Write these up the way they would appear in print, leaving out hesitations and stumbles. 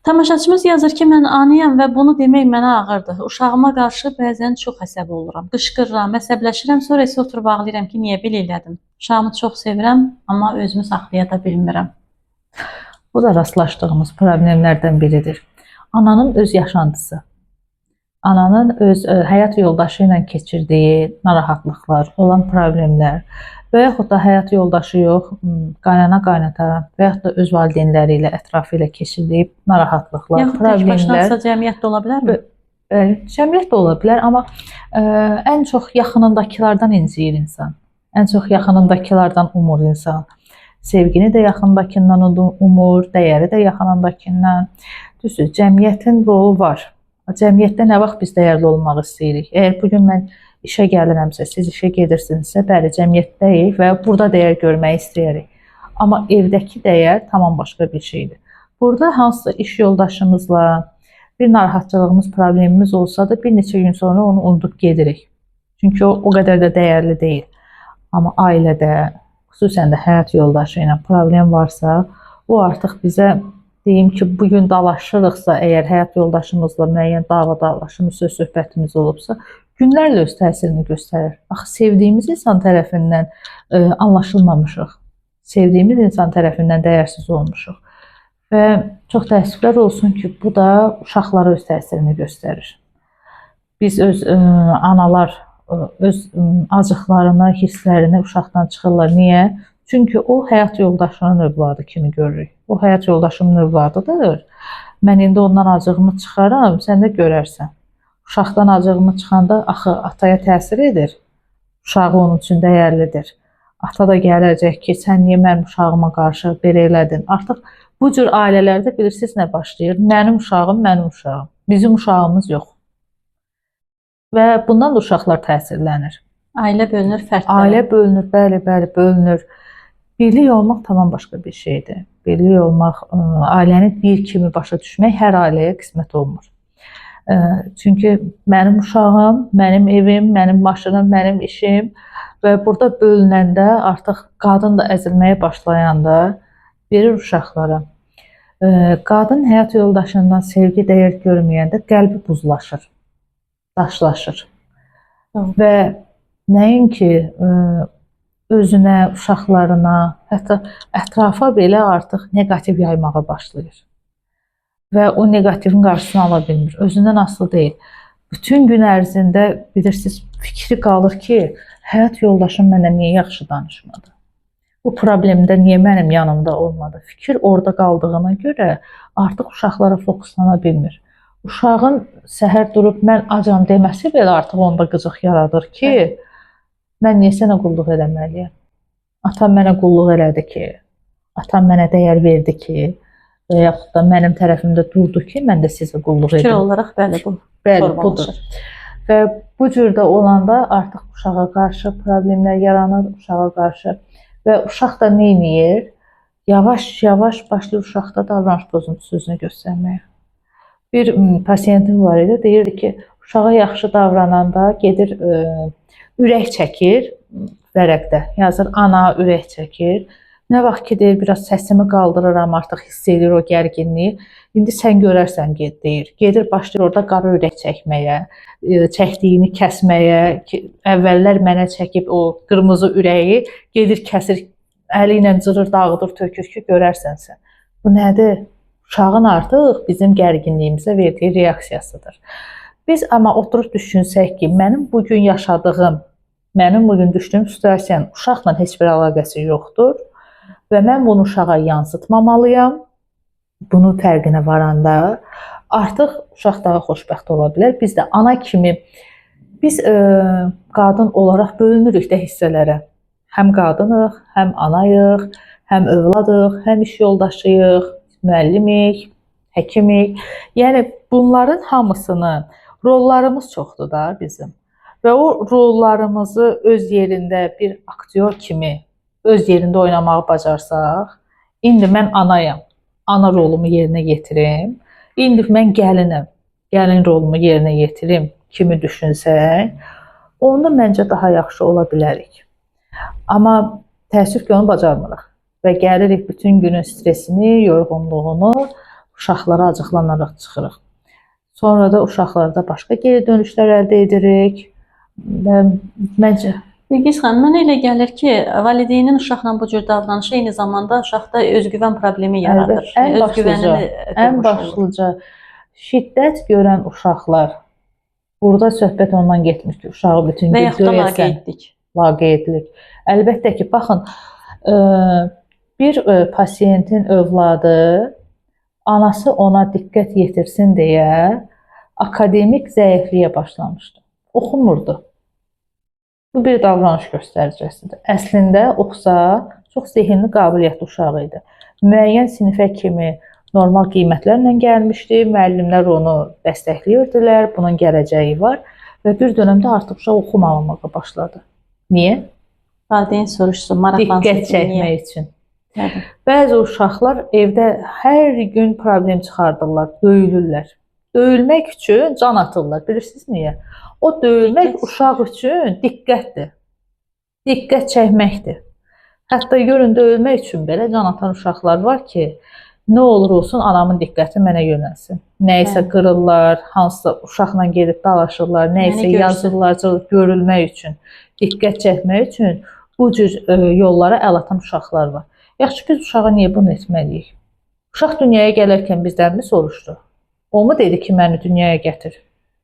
Tamaşaçımız yazır ki, mən anıyam və bunu demək mənə ağırdır. Uşağıma qarşı bəzən çox əsəbi oluram. Qışqırıram, əsəbləşirəm, sonra isə oturub ağlayıram ki, niyə belə elədim? Uşağımı çox sevirəm, amma özümü saxlaya da bilmirəm. Bu da rastlaşdığımız problemlərdən biridir. Ananın öz yaşantısı, ananın öz həyat yoldaşı ilə keçirdiyi narahatlıqlar, olan problemlər və yaxud da həyat yoldaşı yox, qaynana qaynata və yaxud da öz valideynləri ilə, ətrafı ilə keçirdiyi narahatlıqlar, Yaxud tək başınasa cəmiyyətdə ola bilərmi? Cəmiyyət də ola bilər, amma ən çox yaxınındakilardan inciyir insan. Ən çox yaxınındakilardan umur insan. Sevgini də yaxındakindən umur, dəyəri də yaxınındakindən. Düzdür, cəmiyyətin rolu var. Cəmiyyətdə nə vaxt biz dəyərli olmaq istəyirik? Əgər bugün mən işə gəlirəmsə, siz işə gedirsinizsə, bəli, cəmiyyətdəyik və burada dəyər görmək istəyirik. Amma evdəki dəyər tamam başqa bir şeydir. Burada hansısa iş yoldaşımızla bir narahatçılığımız, problemimiz olsa da bir neçə gün sonra onu unudub gedirik. Çünki o qədər də dəyərli deyil. Amma ailədə, xüsusən də həyat yoldaşı ilə problem varsa, o artıq bizə deyim ki, bugün dalaşırıqsa, əgər həyat yoldaşımızla müəyyən dava-dalaşımız, söz-söhbətimiz olubsa, günlərlə öz təsirini göstərir. Axı, sevdiyimiz insan tərəfindən anlaşılmamışıq. Sevdiyimiz insan tərəfindən dəyərsiz olmuşuq. Və çox təəssüflər olsun ki, bu da uşaqlara öz təsirini göstərir. Biz öz analar öz acıqlarını, hisslərini uşaqdan çıxırlar. Niyə? Çünki o həyat yoldaşının övladı kimi görürük. O həyat yoldaşımın övladıdır. Mən indi ondan acığımı çıxaram, sən də görərsən. Uşaqdan acığımı çıxanda axı ataya təsir edir. Uşağı onun üçün dəyərlidir. Ata da gələcək ki, sən niyə mənim uşağıma qarşı belə elədin? Artıq bu cür ailələrdə bilirsiniz nə başlayır? Mənim uşağım, mənim uşağım. Bizim uşağımız yox. Və bundan da uşaqlar təsirlənir. Ailə bölünür, fərdlərə. Ailə bölünür, bəli, bölünür. Birlik olmaq tamam başqa bir şeydir. Birlik olmaq, ailəni bir kimi başa düşmək hər ailəyə qismət olmur. Çünki mənim uşağım, mənim evim, mənim maşınım, mənim işim və burada bölünəndə artıq qadın da əzilməyə başlayanda verir uşaqlara. Qadın həyat yoldaşından sevgi, dəyər görməyəndə qəlbi buzlaşır, daşlaşır. Və nəinki özünə, uşaqlarına, hətta ətrafa belə artıq negativ yaymağa başlayır. Və o negativin qarşısını ala bilmir. Özündən asılı deyil. Bütün gün ərzində bilirsiniz, fikri qalır ki, həyat yoldaşım mənə niyə yaxşı danışmadı? Bu problemdə niyə mənim yanımda olmadı? Fikir orada qaldığına görə artıq uşaqlara fokuslana bilmir. Uşağın səhər durub mən acam deməsi belə artıq onda qıcıq yaradır ki, mən niyə sənə qulluq eləməliyəm? Atam mənə qulluq elədi ki, atam mənə dəyər verdi ki, və yaxud da mənim tərəfimdə durdu ki, mən də sizə qulluq edim. Fikir olaraq bəli, bu budur. Və bu cürdə olanda artıq uşağa qarşı problemlər yaranır, uşağa qarşı və uşaq da nə edir? Yavaş-yavaş başlayır uşaqda davranış pozuntusu özünü göstərməyə. Bir pasiyentim var idi, deyirdi ki, uşağa yaxşı davrananda gedir, ürək çəkir, vərəqdə yazır, ana ürək çəkir. Nə vaxt ki, deyir, biraz səsimi qaldırıram, artıq hiss edir o gərginliyi. İndi sən görərsən, deyir. Gedir, başlayır orada qara ürək çəkməyə, çəkdiyini kəsməyə. Əvvəllər mənə çəkib o qırmızı ürəyi, gedir, kəsir, əli ilə cırır, dağıdır, tökür ki, görərsən sən. Bu nədir? Uşağın artıq bizim gərginliyimizə verdiyi reaksiyasıdır. Biz amma oturub düşünsək ki, mənim bugün yaşadığım, mənim bugün düşdüyüm situasiyanın uşaqla heç bir əlaqəsi yoxdur və mən bunu uşağa yansıtmamalıyam. Bunun fərqinə varanda artıq uşaq daha xoşbəxt ola bilər. Biz də ana kimi, biz qadın olaraq bölünürük də hissələrə. Həm qadınıq, həm anayıq, həm övladıq, həm iş yoldaşıyıq, müəllimik, həkimik. Yəni bunların hamısını, rollarımız çoxdur da bizim. Və o rollarımızı öz yerində bir aktyor kimi öz yerində oynamağı bacarsaq, indi mən anayam, ana rolumu yerinə yetirim. İndi mən gəlinəm, gəlin rolumu yerinə yetirim kimi düşünsək, onda məncə daha yaxşı ola bilərik. Amma təəssüf ki, onu bacarmırıq və gəlirik bütün günün stresini, yorğunluğunu uşaqlara acıqlanaraq çıxırıq. Sonra da uşaqlarda başqa geri dönüşlər əldə edirik. Və məncə Bilgiz xanım, mənə elə gəlir ki, valideynin uşaqla bu cür davranışı eyni zamanda uşaqda özgüvən problemi yaradır. ən başlıca şiddət görən uşaqlar, burada söhbət ondan getmir ki, uşağı bütün və gün yaxud da döyəsən, laqeydlik. laqeydlik. Əlbəttə ki, baxın, bir pasiyentin övladı anası ona diqqət yetirsin deyə akademik zəifliyə başlamışdı. Oxumurdu. Bu bir davranış göstəricisidir. Əslində oxusa çox zehinli qabiliyyətli uşaq idi. Müəyyən sinifə kimi normal qiymətlərlə gəlmişdi. Müəllimlər onu dəstəkləyirdilər. Bunun gələcəyi var və bir dövrdə artıq uşaq oxumamağa başladı. Niyə? Valideyn soruşsun, maraqlansın. Diqqət çəkmək üçün. Nədir? Bəzi uşaqlar evdə hər gün problem çıxardırlar, döyülürlər. Döyülmək üçün can atırlar. Bilirsiniz niyə? O döyülmək uşaq üçün diqqətdir. Diqqət çəkməkdir. Hətta görün döyülmək üçün belə can atan uşaqlar var ki, nə olur olsun anamın diqqəti mənə yönəlsin. Nəyisə qırırlar, hansısa uşaqla gedib dalaşırlar, nəyisə yazırlar, görülmək üçün, diqqət çəkmək üçün bu cür yollara əl atan uşaqlar var. Yaxşı, biz uşağa niyə bunu etməliyik? Uşaq dünyaya gələrkən bizdən mi soruşdu? O mu dedi ki, məni dünyaya gətir?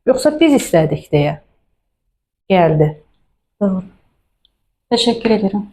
Yoxsa biz istədik deyə gəldi. Doğru. Təşəkkür edirəm.